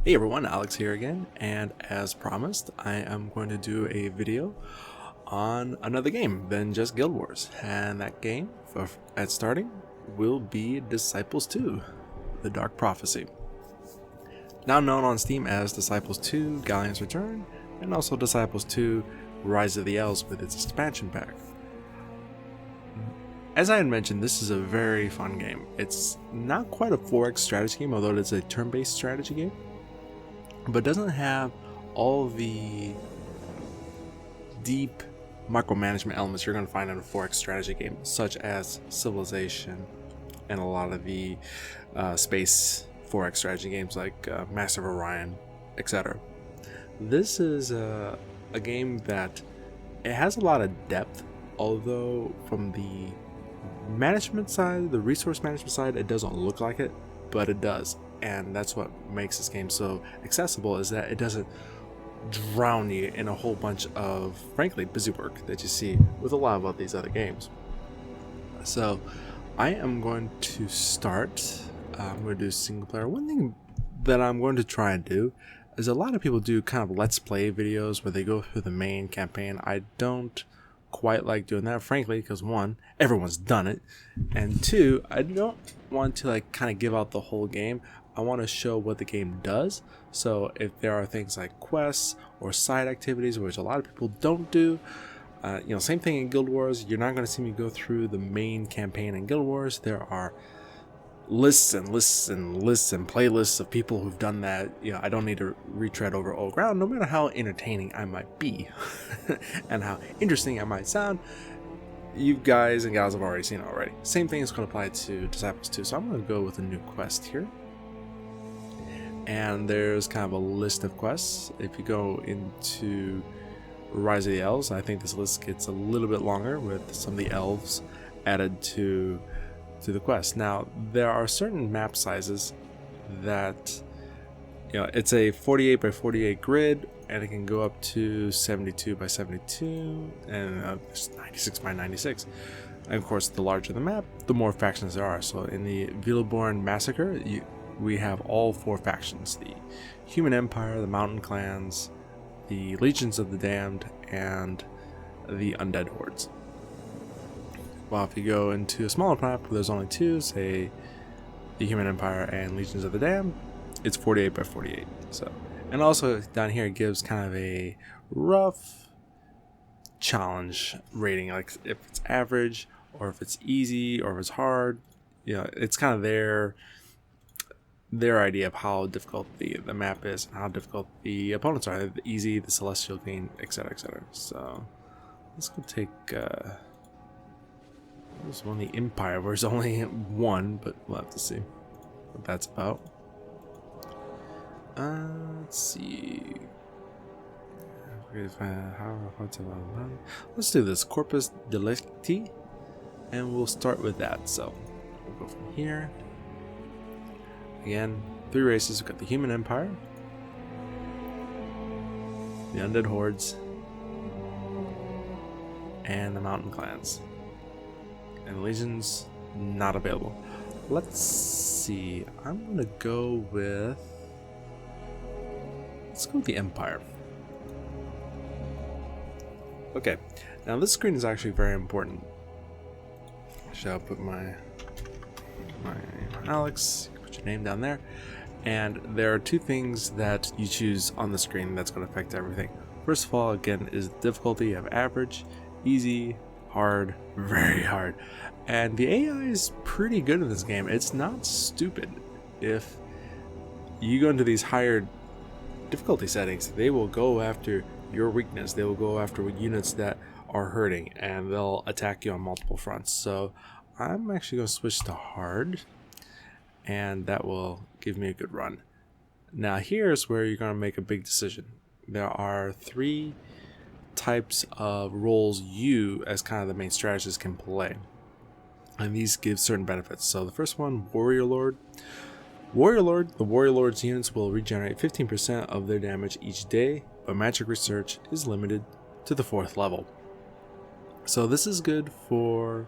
Hey everyone, Alex here again, and as promised, I am going to do a video on another game than just Guild Wars, and that game, at starting, will be Disciples 2, The Dark Prophecy. Now known on Steam as Disciples 2, Galleon's Return, and also Disciples 2, Rise of the Elves with its expansion pack. As I had mentioned, this is a very fun game. It's not quite a 4X strategy game, although it is a turn-based strategy game, but doesn't have all the deep micromanagement elements you're going to find in a 4X strategy game, such as Civilization and a lot of the space 4X strategy games like Master of Orion, etc. This is a game that it has a lot of depth, although from the management side, the resource management side, it doesn't look like it, but it does. And that's what makes this game so accessible, is that it doesn't drown you in a whole bunch of, frankly, busy work that you see with a lot of these other games. So I am going to start. I'm going to do single player. One thing that I'm going to try and do is, a lot of people do kind of let's play videos where they go through the main campaign. I don't quite like doing that, frankly, because one, everyone's done it, and two, I don't want to kind of give out the whole game. I want to show what the game does. So if there are things like quests or side activities, which a lot of people don't do, same thing in Guild Wars. You're not going to see me go through the main campaign in Guild Wars. There are lists and lists and lists and playlists of people who've done that. I don't need to retread over old ground, no matter how entertaining I might be and how interesting I might sound. You guys and gals have already seen it already. Same thing is going to apply to Disciples 2. So I'm going to go with a new quest here. And there's kind of a list of quests. If you go into Rise of the Elves, I think this list gets a little bit longer with some of the elves added to the quest. Now, there are certain map sizes that, it's a 48 by 48 grid, and it can go up to 72 by 72 and 96 by 96. And of course, the larger the map, the more factions there are. So in the Veilborn Massacre, we have all four factions: the Human Empire, the Mountain Clans, the Legions of the Damned, and the Undead Hordes. While if you go into a smaller map where there's only two, say the Human Empire and Legions of the Damned, it's 48 by 48. So, and also down here it gives kind of a rough challenge rating, like if it's average or if it's easy or if it's hard. It's kind of their idea of how difficult the map is and how difficult the opponents are. The easy, the Celestial Queen, etc., etc. So let's go take this one, the Empire, where there's only one, but we'll have to see what that's about. Let's see. Let's do this Corpus Delicti, and we'll start with that. So we'll go from here. Again, three races. We've got the Human Empire, the Undead Hordes, and the Mountain Clans. And Legions not available. Let's see. I'm gonna go with. Let's go with the Empire. Okay. Now this screen is actually very important. I'll put my Alex. Put your name down there. And there are two things that you choose on the screen that's going to affect everything. First of all, again, is the difficulty. You have average, easy, hard, very hard. And the AI is pretty good in this game. It's not stupid. If you go into these higher difficulty settings, they will go after your weakness. They will go after units that are hurting, and they'll attack you on multiple fronts. So I'm actually going to switch to hard, and that will give me a good run. Now here's where you're going to make a big decision. There are three types of roles you, as kind of the main strategist, can play, and these give certain benefits. So the first one, Warrior Lord. The Warrior Lord's units will regenerate 15% of their damage each day, but magic research is limited to the 4th level. So this is good for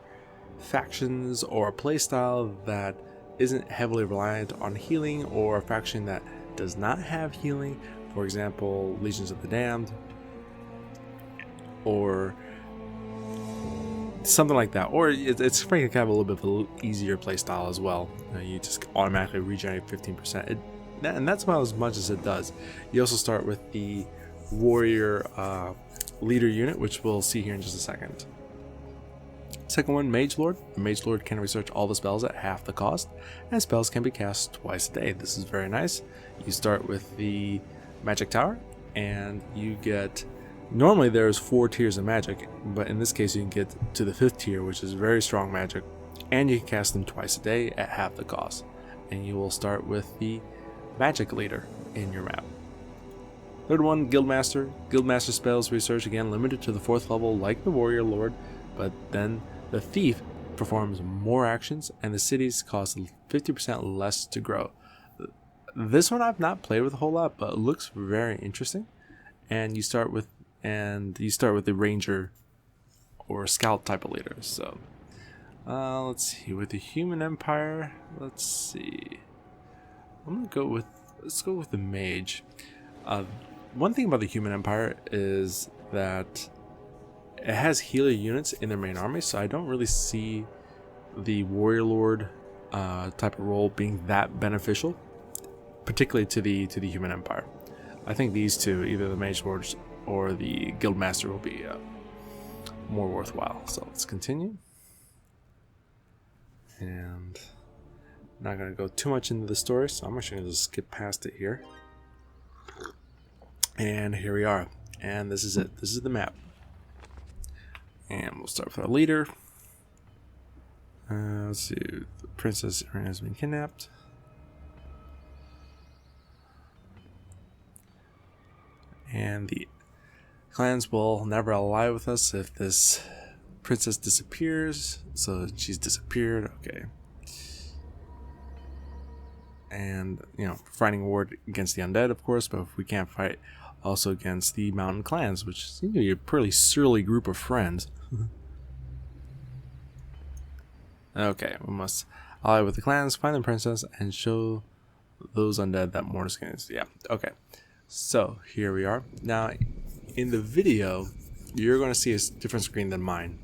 factions or a playstyle that isn't heavily reliant on healing, or a faction that does not have healing, for example, Legions of the Damned, or something like that, or it's frankly kind of a little bit of an easier play style as well. You just automatically regenerate 15%, and that's about as much as it does. You also start with the warrior leader unit, which we'll see here in just a second. Second one, Mage Lord. The Mage Lord can research all the spells at half the cost, and spells can be cast twice a day. This is very nice. You start with the Magic Tower, and you get, normally there's 4 tiers of magic, but in this case you can get to the 5th tier, which is very strong magic, and you can cast them twice a day at half the cost. And you will start with the Magic Leader in your map. Third one, Guildmaster. Guildmaster spells research, again limited to the 4th level like the Warrior Lord, but then the Thief performs more actions, and the cities cost 50% less to grow. This one I've not played with a whole lot, but it looks very interesting. And you start with the Ranger or Scout type of leader. So let's see, with the Human Empire, let's go with the Mage. One thing about the Human Empire is that it has healer units in their main army, so I don't really see the Warrior Lord type of role being that beneficial, particularly to the Human Empire. I think these two, either the Mage Lords or the Guildmaster, will be more worthwhile. So let's continue. And I'm not going to go too much into the story, so I'm actually going to just skip past it here. And here we are. And this is it. This is the map. And we'll start with our leader. Let's see. The Princess Irene has been kidnapped. And the clans will never ally with us if this princess disappears. So she's disappeared. Okay. And, fighting a war against the undead, of course, but if we can't fight also against the mountain clans, which seem to be a pretty surly group of friends. Okay, we must ally with the clans, find the princess, and show those undead that Mortis can. Yeah, okay. So here we are. Now, in the video, you're going to see a different screen than mine.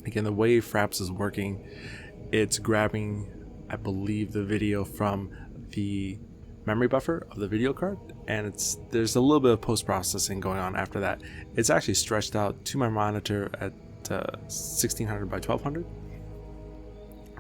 Again, the way Fraps is working, it's grabbing, I believe, the video from the memory buffer of the video card, and there's a little bit of post-processing going on after that. It's actually stretched out to my monitor at 1600 by 1200,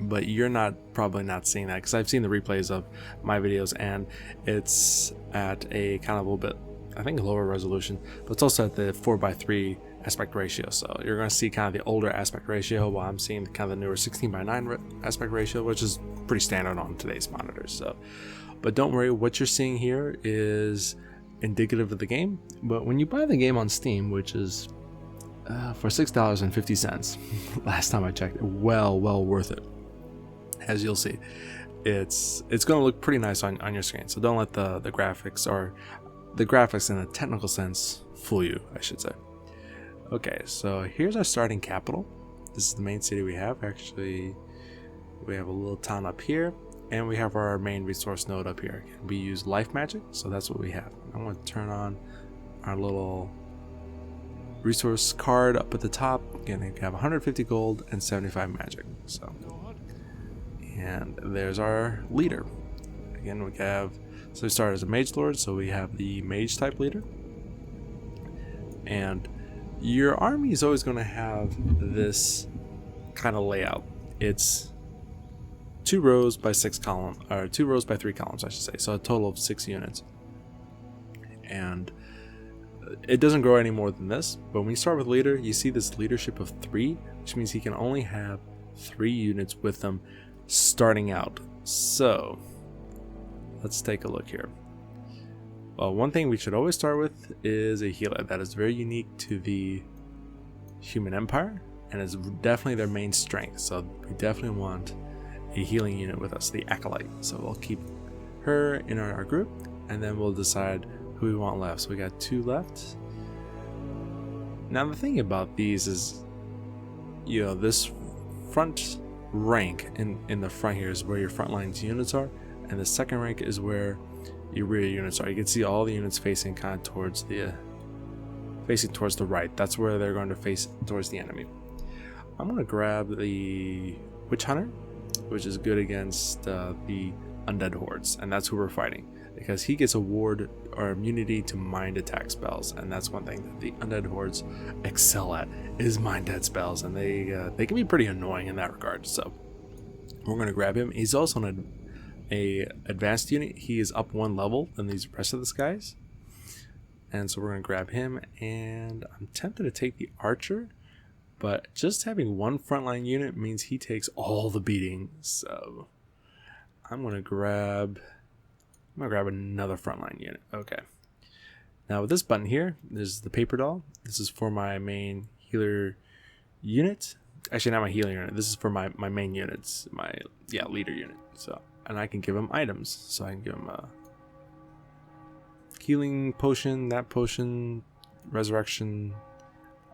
but you're probably not seeing that because I've seen the replays of my videos, and it's at a kind of a little bit, I think, lower resolution, but it's also at the 4:3 aspect ratio. So you're going to see kind of the older aspect ratio, while I'm seeing kind of the newer 16:9 aspect ratio, which is pretty standard on today's monitors. So, but don't worry, what you're seeing here is indicative of the game. But when you buy the game on Steam, which is for $6.50, last time I checked, well worth it. As you'll see, it's going to look pretty nice on your screen. So don't let the graphics, or the graphics in a technical sense, fool you, I should say. Okay, so here's our starting capital. This is the main city we have. Actually, we have a little town up here, and we have our main resource node up here. We use life magic, so that's what we have. I'm going to turn on our little resource card up at the top. Again, we have 150 gold and 75 magic. So, and there's our leader. Again, we have, so we start as a mage lord, so we have the mage type leader. And your army is always going to have this kind of layout. It's 2 rows by 6 columns, or 2 rows by 3 columns, I should say. So a total of 6 units. And it doesn't grow any more than this. But when you start with leader, you see this leadership of 3, which means he can only have 3 units with them starting out. So let's take a look here. Well, one thing we should always start with is a healer. That is very unique to the Human Empire, and is definitely their main strength. So we definitely want a healing unit with us, the Acolyte. So we'll keep her in our group, and then we'll decide who we want left. So we got 2 left. Now the thing about these is, this front rank in the front here is where your front lines units are, and the second rank is where your rear units are. You can see all the units facing kind of towards the right. That's where they're going to face towards the enemy. I'm going to grab the Witch Hunter, which is good against the undead hordes, and that's who we're fighting, because he gets a ward or immunity to mind attack spells, and that's one thing that the undead hordes excel at, is mind dead spells, and they can be pretty annoying in that regard. So we're going to grab him. He's also a advanced unit. He is up 1 level than these rest of the guys, and so we're going to grab him. And I'm tempted to take the archer, but just having 1 frontline unit means he takes all the beating. So I'm gonna grab another frontline unit. Okay. Now with this button here, there's the paper doll. This is for my main healer unit. Actually, not my healer unit. This is for my main units, my leader unit. So, and I can give him items. So I can give him a healing potion, that potion, resurrection.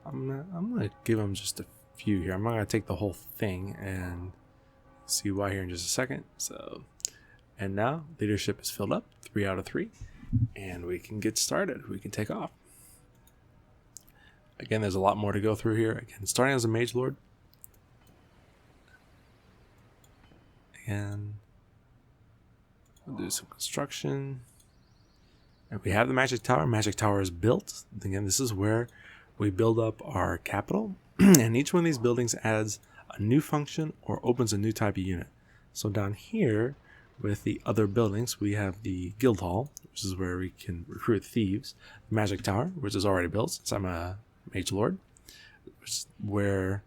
I'm gonna give him just a few here. I'm not gonna take the whole thing, and see why here in just a second. So, and now leadership is filled up, 3 out of 3, and we can get started. We can take off. Again, there's a lot more to go through here. Again, starting as a mage lord, and we'll do some construction. And we have the magic tower. Magic tower is built. Again, this is where we build up our capital, and each one of these buildings adds a new function or opens a new type of unit. So down here with the other buildings, we have the guild hall, which is where we can recruit thieves, the magic tower, which is already built since I'm a mage lord, which is where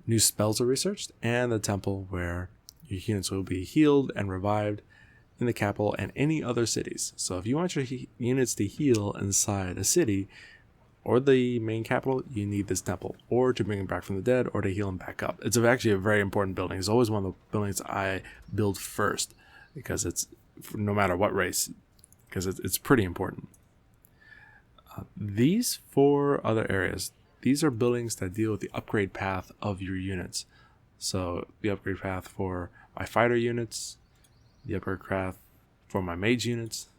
new spells are researched, and the temple, where your units will be healed and revived in the capital and any other cities. So if you want your units to heal inside a city or the main capital, you need this temple, or to bring them back from the dead, or to heal them back up. It's actually a very important building. It's always one of the buildings I build first, because it's, no matter what race, because it's pretty important. These 4 other areas, these are buildings that deal with the upgrade path of your units. So the upgrade path for my fighter units, the upgrade path for my mage units,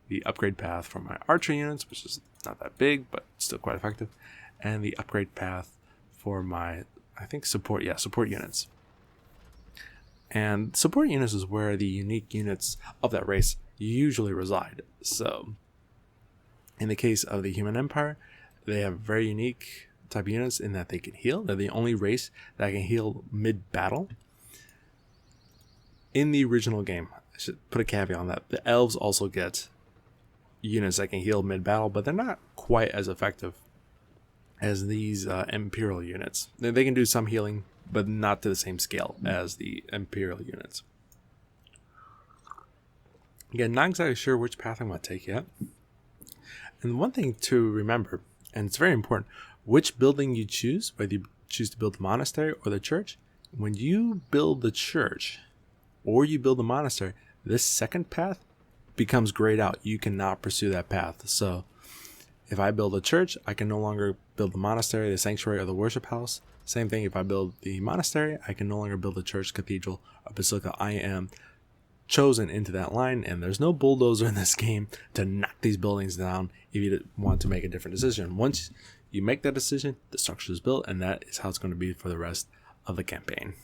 the upgrade path for my archer units, which is not that big but still quite effective, and the upgrade path for my, I think, support units. And support units is where the unique units of that race usually reside. So in the case of the Human Empire, they have very unique type of units in that they can heal. They're the only race that can heal mid-battle. In the original game, I should put a caveat on that, the elves also get units that can heal mid-battle, but they're not quite as effective as these Imperial units. They can do some healing, but not to the same scale as the Imperial units. Again, not exactly sure which path I'm going to take yet. And one thing to remember, and it's very important, which building you choose, whether you choose to build the monastery or the church, when you build the church or you build the monastery, this second path becomes grayed out. You cannot pursue that path. So if I build a church, I can no longer build the monastery, the sanctuary, or the worship house. Same thing, if I build the monastery, I can no longer build a church, cathedral, or basilica. I am chosen into that line, and there's no bulldozer in this game to knock these buildings down if you want to make a different decision. Once you make that decision, the structure is built, and that is how it's going to be for the rest of the campaign.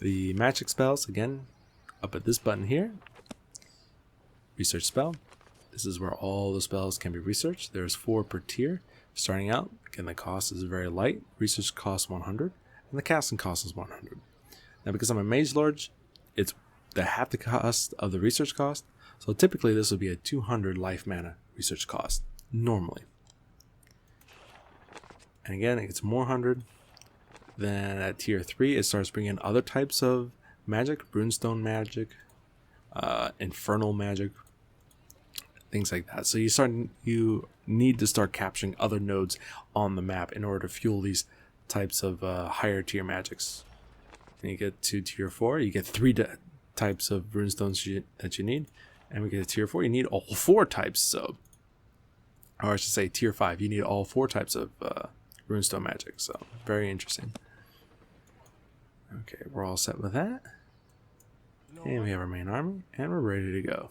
The magic spells, again, up at this button here. Research spell. This is where all the spells can be researched. There's 4 per tier. Starting out, again, the cost is very light. Research costs 100, and the casting cost is 100. Now, because I'm a mage lord, it's the half the cost of the research cost. So typically, this would be a 200 life mana research cost, normally. And again, it gets more 100. Then at tier 3, it starts bringing in other types of magic, runestone magic, infernal magic, things like that. So you need to start capturing other nodes on the map in order to fuel these types of higher tier magics. And you get to tier 4, you get 3 types of runestones that you need. And we get to tier 4, you need all 4 types. So, or I should say tier 5, you need all 4 types of runestone magic. So very interesting. Okay, we're all set with that. And we have our main army, and we're ready to go.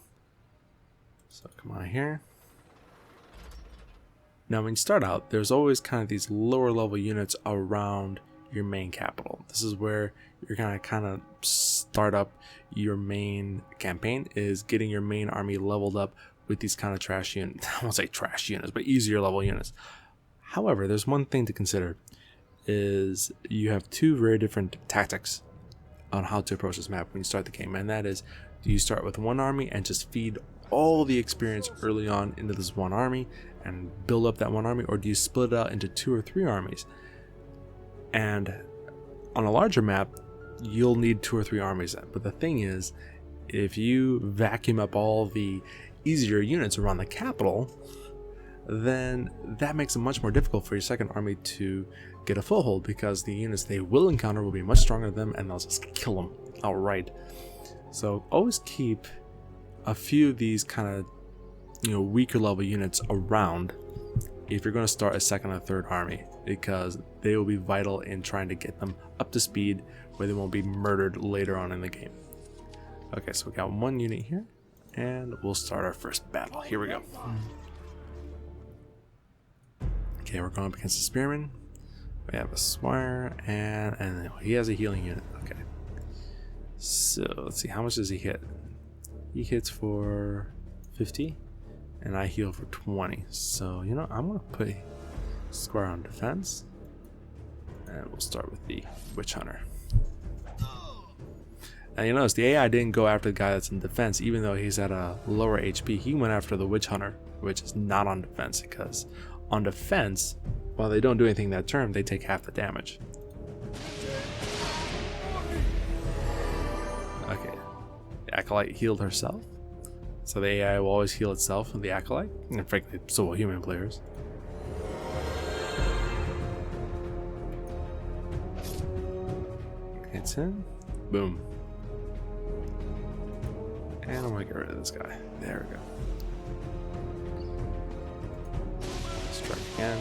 So come on here. Now when you start out, there's always kind of these lower level units around your main capital. This is where you're gonna kind of start up your main campaign, is getting your main army leveled up with these kind of trash units. I won't say trash units, but easier level units. However, there's one thing to consider, is you have two very different tactics on how to approach this map when you start the game, and that is, do you start with one army and just feed all the experience early on into this one army and build up that one army, or do you split it out into 2 or 3 armies? And on a larger map, you'll need 2 or 3 armies. But the thing is, if you vacuum up all the easier units around the capital, then that makes it much more difficult for your second army to get a foothold, because the units they will encounter will be much stronger than them, and they'll just kill them outright. So always keep a few of these kind of, weaker level units around if you're going to start a second or third army, because they will be vital in trying to get them up to speed where they won't be murdered later on in the game. Okay, so we got one unit here, and we'll start our first battle. Here we go. Okay, we're going up against the spearman. We have a squire, and he has a healing unit. Okay, so let's see, how much does he hit? He hits for 50, and I heal for 20. So I'm gonna put squire on defense, and we'll start with the witch hunter. And you notice the AI didn't go after the guy that's in defense, even though he's at a lower HP. He went after the witch hunter, which is not on defense, because on defense, while they don't do anything that turn, they take half the damage. Okay, the acolyte healed herself, so the AI will always heal itself with the acolyte, and frankly, so will human players. Hits in, boom. And I'm gonna get rid of this guy. There we go. Strike again.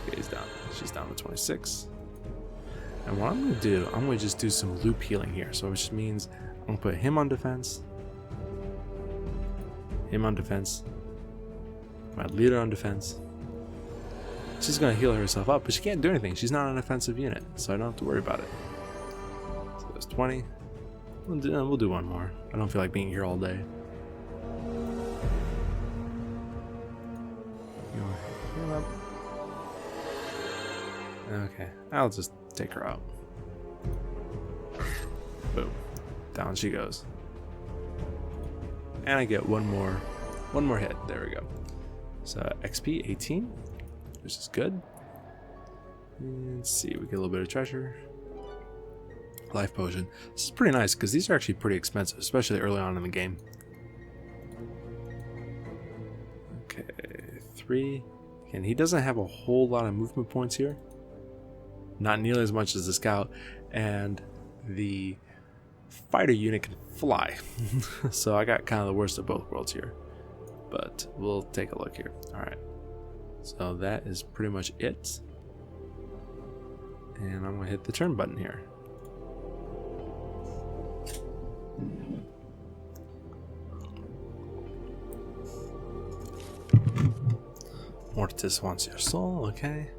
Okay, he's down. She's down to 26. And what I'm gonna do, I'm gonna just do some loop healing here. So which means I'm gonna put him on defense, him on defense, my leader on defense. She's gonna heal herself up, but she can't do anything. She's not an offensive unit, so I don't have to worry about it. So there's 20. We'll do one more. I don't feel like being here all day. Okay, I'll just take her out. Boom. Down she goes. And I get one more hit. There we go. So XP 18, which is good. And let's see, we get a little bit of treasure. Life potion. This is pretty nice because these are actually pretty expensive, especially early on in the game. Okay, 3. And he doesn't have a whole lot of movement points here. Not nearly as much as the scout, and the fighter unit can fly. So I got kind of the worst of both worlds here. But we'll take a look here. Alright. So that is pretty much it. And I'm going to hit the turn button here. Mortis wants your soul, okay.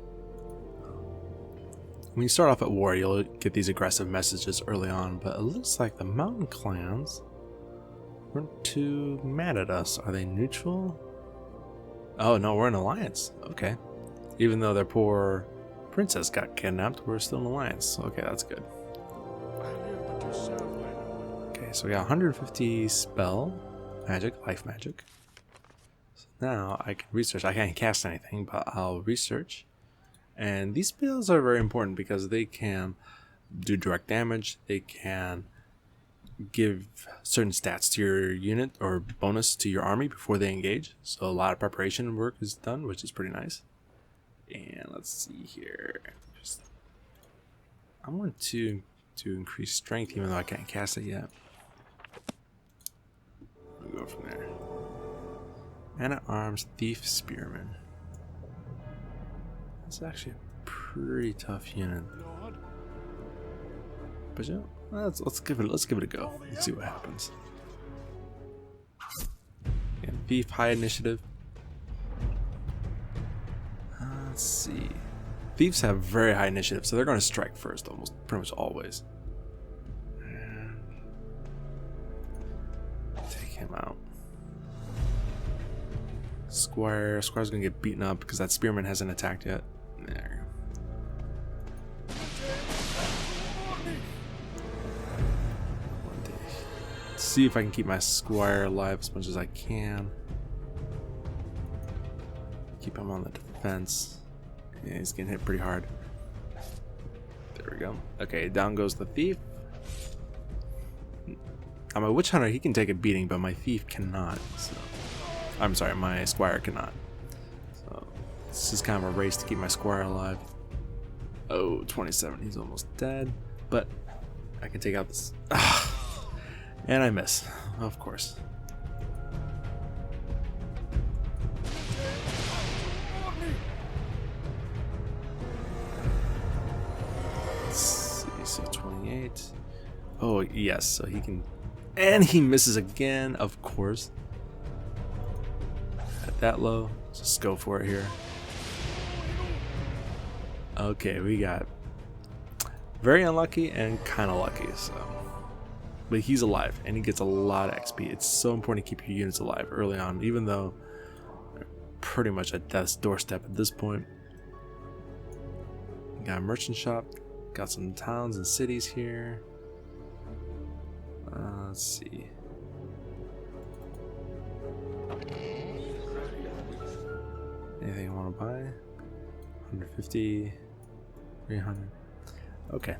When you start off at war, you'll get these aggressive messages early on, but it looks like the mountain clans weren't too mad at us. Are they neutral? Oh no, we're in alliance. Okay. Even though their poor princess got kidnapped, we're still in alliance. Okay, that's good. Okay, so we got 150 spell magic, life magic. So now I can research. I can't cast anything, but I'll research. And these spells are very important because they can do direct damage. They can give certain stats to your unit or bonus to your army before they engage. So a lot of preparation work is done, which is pretty nice. And let's see here. I want to increase strength even though I can't cast it yet. We'll go from there. Man-at-Arms, Thief, Spearman. That's actually a pretty tough unit. But Let's give it a go. Let's see what happens. And thief, high initiative. Let's see. Thieves have very high initiative, so they're going to strike first, almost pretty much always. Take him out. Squire's going to get beaten up because that spearman hasn't attacked yet. There. Let's see if I can keep my squire alive as much as I can. Keep him on the defense. Yeah, he's getting hit pretty hard. There we go. Okay, down goes the thief. My witch hunter, he can take a beating, but my thief cannot. So, I'm sorry, my squire cannot. So this is kind of a race to keep my squire alive. Oh, 27. He's almost dead, but I can take out this. And I miss, of course. So 28. Oh yes, so he can, and he misses again, of course. At that low, just go for it here. Okay, we got very unlucky and kind of lucky. So, but he's alive and he gets a lot of XP. It's so important to keep your units alive early on, even though they're pretty much at death's doorstep at this point. Got a merchant shop. Got some towns and cities here. Let's see. Anything I want to buy? 150, 300. Okay.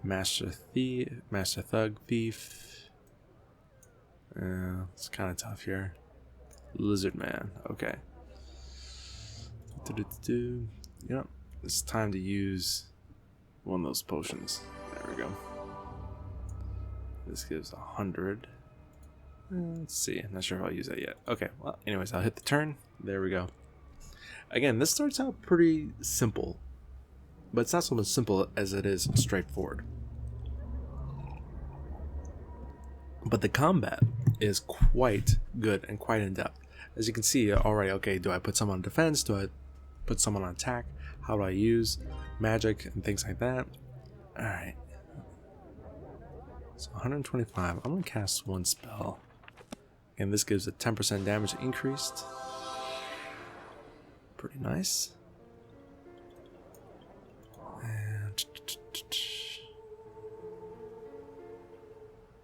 Master Thug Thief. It's kind of tough here. Lizard Man. Okay. You know, it's time to use one of those potions. There we go. This gives 100. Let's see. I'm not sure if I'll use that yet. Okay. Well, anyways, I'll hit the turn. There we go. Again, this starts out pretty simple, but it's not so much simple as it is straightforward. But the combat is quite good and quite in depth. As you can see already, okay, do I put someone on defense? Do I put someone on attack? How do I use magic and things like that? Alright. So 125. I'm going to cast one spell. And this gives a 10% damage increased. Pretty nice. And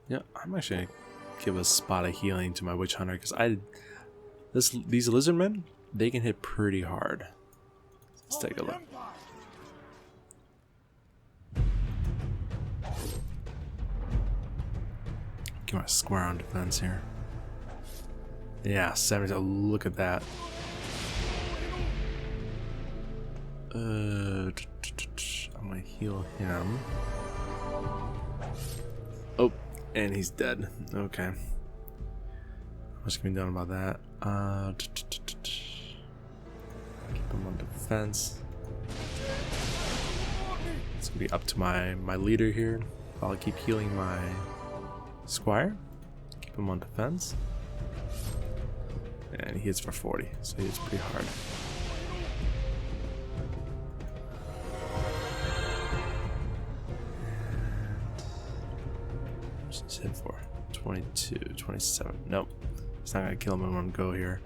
yeah, I'm actually going to give a spot of healing to my witch hunter because these lizard men, they can hit pretty hard. Let's take a look. Get my square on defense here. Yeah, 70. Oh, look at that. I'm gonna heal him. Oh, and he's dead. Okay. What's gonna be done about that? Keep him on defense. It's gonna be up to my leader here. I'll keep healing my squire. Keep him on defense. And he hits for 40, so he hits pretty hard. What's this hit for? 22, 27. Nope. It's not gonna kill him in one go here.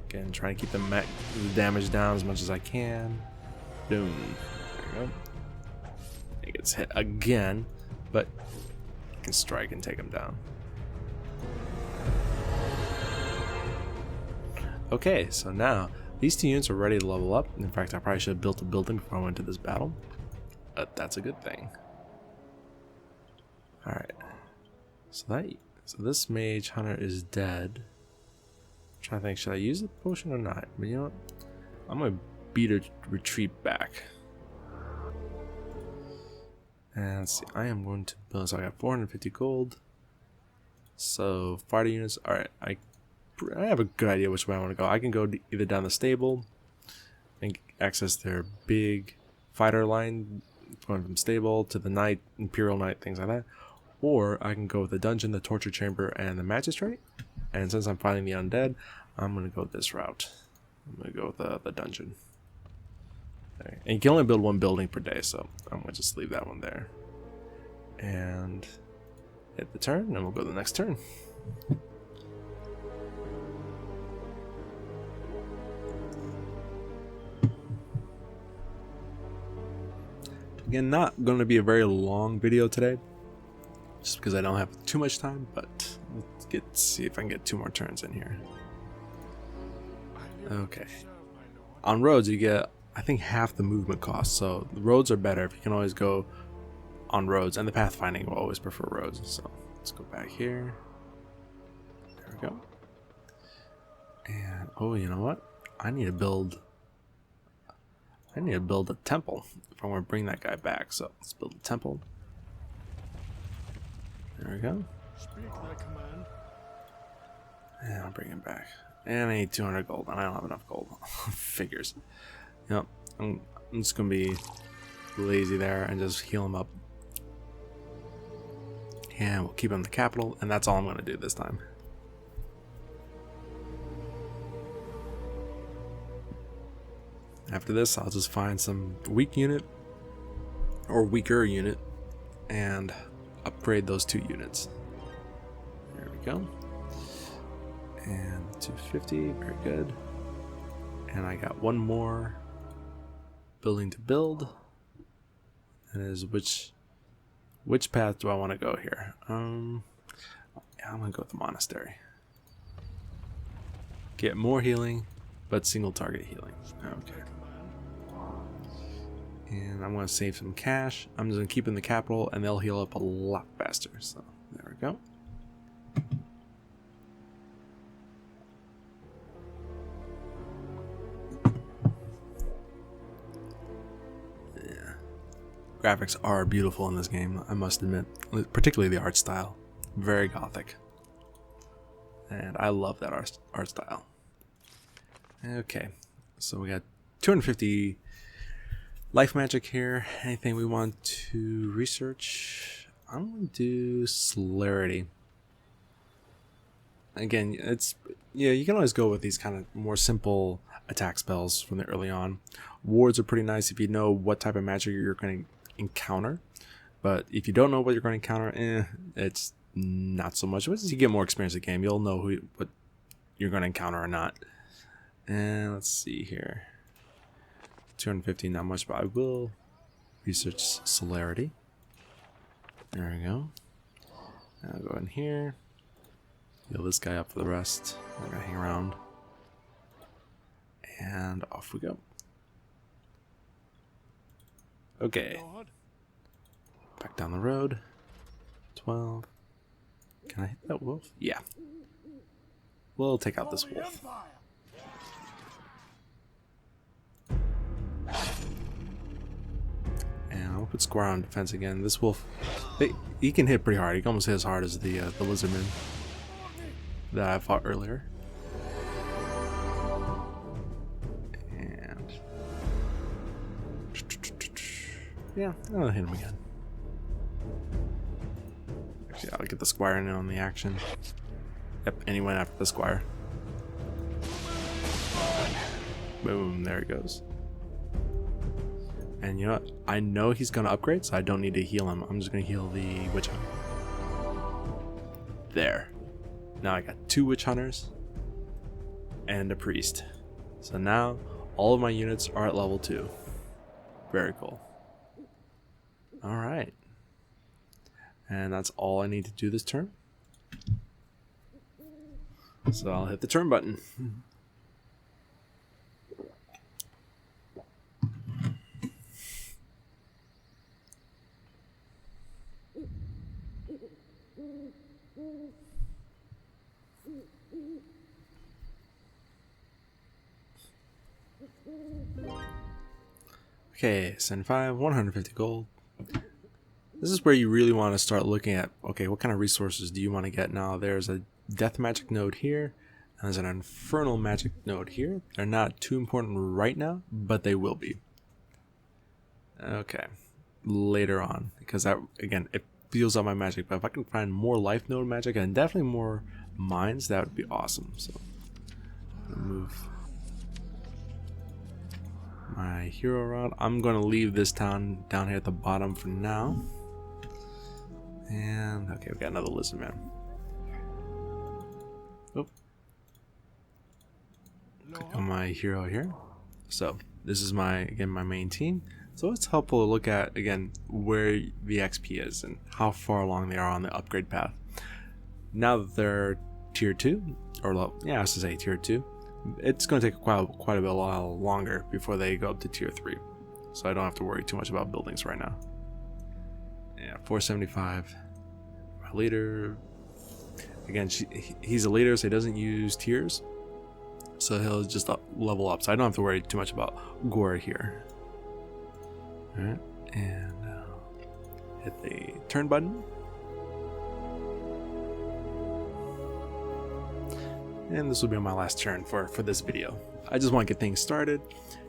Again, trying to keep the damage down as much as I can. Boom. There we go. He gets hit again, but I can strike and take him down. Okay, so now these two units are ready to level up. In fact, I probably should have built a building before I went to this battle, but that's a good thing. All right, so this mage hunter is dead. I'm trying to think, should I use the potion or not? But you know what? I'm gonna beat a retreat back. And let's see, I am going to build. So I got 450 gold. So fighter units. All right, I have a good idea which way I want to go. I can go either down the stable and access their big fighter line, going from stable to the knight, imperial knight, things like that. Or I can go with the dungeon, the torture chamber, and the magistrate. And since I'm fighting the undead, I'm going to go this route. I'm going to go with the dungeon. There. And you can only build one building per day, so I'm going to just leave that one there. And hit the turn, and we'll go to the next turn. Again, not going to be a very long video today, just because I don't have too much time, but let's see if I can get 2 more turns in here. Okay. On roads, you get, I think, half the movement cost, so the roads are better if you can always go on roads, and the pathfinding will always prefer roads. So let's go back here. There we go. And oh, you know what? I need to build a temple if I want to bring that guy back. So let's build a temple. There we go. Speak thy command. And I'll bring him back. And I need 200 gold, and I don't have enough gold. Figures. Yep. I'm just gonna be lazy there and just heal him up. And we'll keep him in the capital, and that's all I'm gonna do this time. After this, I'll just find some weak unit or weaker unit and upgrade those 2 units. There we go. And 250, very good. And I got 1 more building to build. And is which path do I want to go here? Yeah, I'm gonna go with the monastery. Get more healing, but single target healing. Okay. And I'm going to save some cash. I'm just going to keep in the capital, and they'll heal up a lot faster. So there we go. Yeah. Graphics are beautiful in this game, I must admit. Particularly the art style. Very gothic. And I love that art style. Okay. So we got 250 life magic here. Anything we want to research? I'm going to do celerity. Again, you can always go with these kind of more simple attack spells from the early on. Wards are pretty nice if you know what type of magic you're going to encounter. But if you don't know what you're going to encounter, it's not so much. As you get more experience in the game, you'll know what you're going to encounter or not. And let's see here. 250, not much, but I will research celerity. There we go. I'll go in here. Heal this guy up for the rest. I'm gonna hang around. And off we go. Okay. Back down the road. 12. Can I hit that wolf? Yeah. We'll take out this wolf. And I'll put Squire on defense again. This wolf, he can hit pretty hard. He can almost hit as hard as the lizardman that I fought earlier. And yeah, I'll hit him again. Actually, I'll get the Squire in on the action. Yep, and he went after the Squire. Boom, there he goes. And you know what? I know he's going to upgrade, so I don't need to heal him. I'm just going to heal the Witch Hunter. There. Now I got 2 Witch Hunters and a Priest. So now all of my units are at level 2. Very cool. Alright. And that's all I need to do this turn. So I'll hit the turn button. Okay, send 5, 150 gold. This is where you really want to start looking at, okay, what kind of resources do you want to get now? There's a death magic node here, There's an infernal magic node here. They're not too important right now, but they will be. Okay, later on, because that, again, it feels out my magic. But if I can find more life node magic and definitely more mines, that would be awesome. So move my hero around. I'm going to leave this town down here at the bottom for now. And okay, we got another lizard man. Oh, click on my hero here. So this is my main team. So it's helpful to look at, again, where the XP is and how far along they are on the upgrade path. Now that they're tier 2, or yeah, I should say tier 2, it's going to take quite a bit longer before they go up to tier 3. So I don't have to worry too much about buildings right now. Yeah, 475. My leader, again, he's a leader, so he doesn't use tiers. So he'll just level up. So I don't have to worry too much about Gore here. Alright, and hit the turn button. And this will be my last turn for this video. I just want to get things started,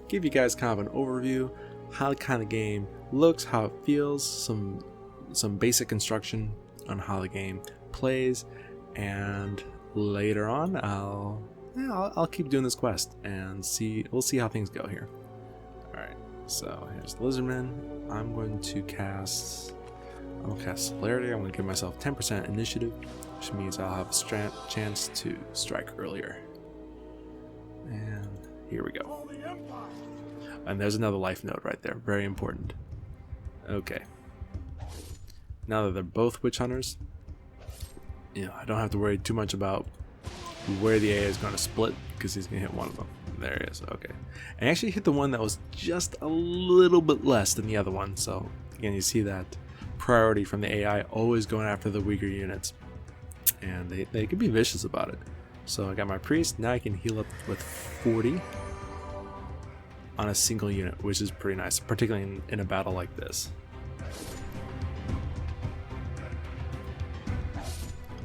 give you guys kind of an overview, how the kind of game looks, how it feels, some basic instruction on how the game plays, and later on I'll keep doing this quest and we'll see how things go here. Alright, so here's the Lizardman. I'm going to cast Celerity. I'm going to give myself 10% initiative, which means I'll have a chance to strike earlier. And here we go. And there's another life node right there. Very important. Okay. Now that they're both witch hunters, I don't have to worry too much about where the AI is going to split, because he's going to hit one of them. There he is. Okay. And actually hit the one that was just a little bit less than the other one. So again, you see that priority from the AI, always going after the weaker units. And they can be vicious about it. So I got my priest. Now I can heal up with 40 on a single unit, which is pretty nice, particularly in a battle like this.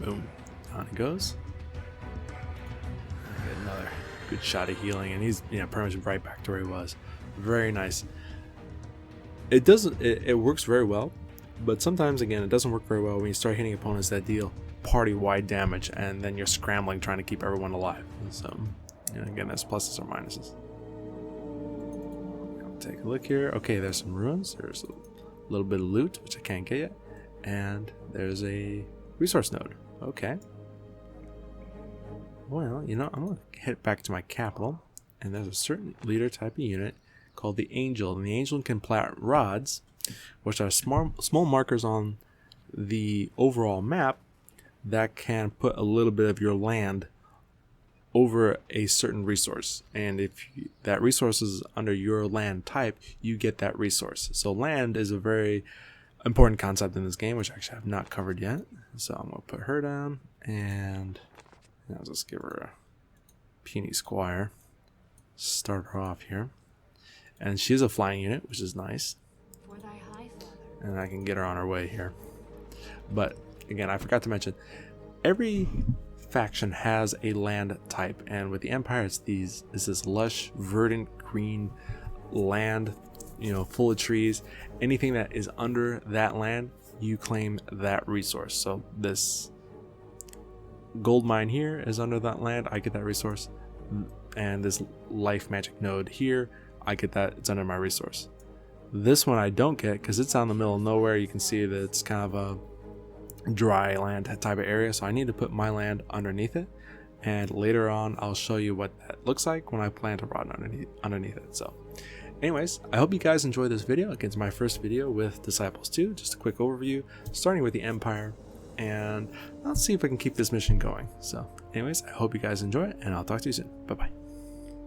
Boom. Down it goes. Get another good shot of healing, and he's pretty much right back to where he was. Very nice. It works very well, but sometimes again it doesn't work very well when you start hitting opponents that deal party-wide damage, and then you're scrambling trying to keep everyone alive. So again, there's pluses or minuses. Take a look here. Okay, there's some ruins. There's a little bit of loot, which I can't get yet, and there's a resource node. Okay. Well, I'm going to head back to my capital, and there's a certain leader type of unit called the Angel, and the Angel can plant rods, which are small markers on the overall map that can put a little bit of your land over a certain resource, and if that resource is under your land type, you get that resource. So land is a very important concept in this game, which actually I have not covered yet. So I'm going to put her down, and I'll just give her a puny squire. Start her off here. And she's a flying unit, which is nice. And I can get her on her way here. But again, I forgot to mention, every faction has a land type, and with the Empire it's this lush, verdant, green land, full of trees. Anything that is under that land, you claim that resource. So this gold mine here is under that land, I get that resource, and this life magic node here, I get that, it's under my resource. This one I don't get because it's out in the middle of nowhere. You can see that it's kind of a dry land type of area, so I need to put my land underneath it, and later on I'll show you what that looks like when I plant a rod underneath it. So anyways, I hope you guys enjoyed this video. Again, it's my first video with Disciples 2, just a quick overview starting with the Empire, and I'll see if I can keep this mission going. So anyways, I hope you guys enjoy it, and I'll talk to you soon. Bye bye.